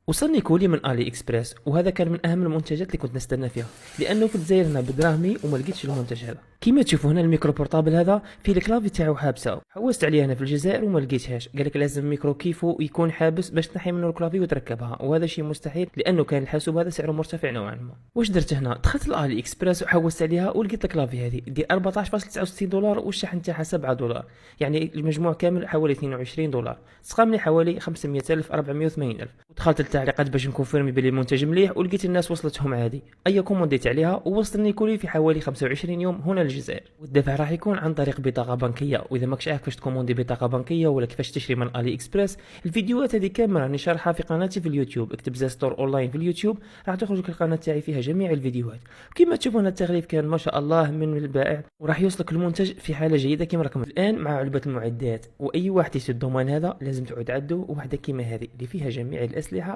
وصلني كولي من الي اكسبريس، وهذا كان من اهم المنتجات اللي كنت نستنى فيها، لانه كنت زاير هنا بدراهمي وما لقيتش المنتج هذا. كيما تشوفوا هنا الميكرو بورطابل هذا فيه الكلافي تاعو حابسه، حوست عليه انا في الجزائر وما لقيتهاش. قالك لازم ميكرو كيفو يكون حابس باش تنحي منه الكلافي وتركبها، وهذا شيء مستحيل لانه كان الحاسوب هذا سعره مرتفع نوعا ما. واش درت هنا؟ دخلت الالي اكسبريس وحوست عليها ولقيت الكلافي هذه ديال 14.69 دولار، والشحن تاعها 7 دولار، يعني المجموع كامل حوالي 22 دولار، تسقامني حوالي 500,000 480,000. ودخلت التعليقات باش نكونفيرمي بلي المنتج مليح، ولقيت الناس وصلتهم عادي. اي كومونديت عليها ووصلني كولي في حوالي 25 يوم هنا للجزائر. والدفع راح يكون عن طريق بطاقه بنكيه، واذا ماكش عارف كيفاش تكوموندي بطاقه بنكيه ولا كيفاش تشري من الي اكسبريس، الفيديوهات هذه كامله راني شارحها في قناتي في اليوتيوب. اكتب زاستور اونلاين في اليوتيوب راح تخرج لك القناه تاعي فيها جميع الفيديوهات. كما تشوفون التغليف كان ما شاء الله من البائع، وراح يوصلك المنتج في حاله جيده كما راكم الان مع علبه المعدات. واي واحد يسد الضمان هذا لازم تعود عنده وحده كيما هذه اللي فيها جميع الاسلحه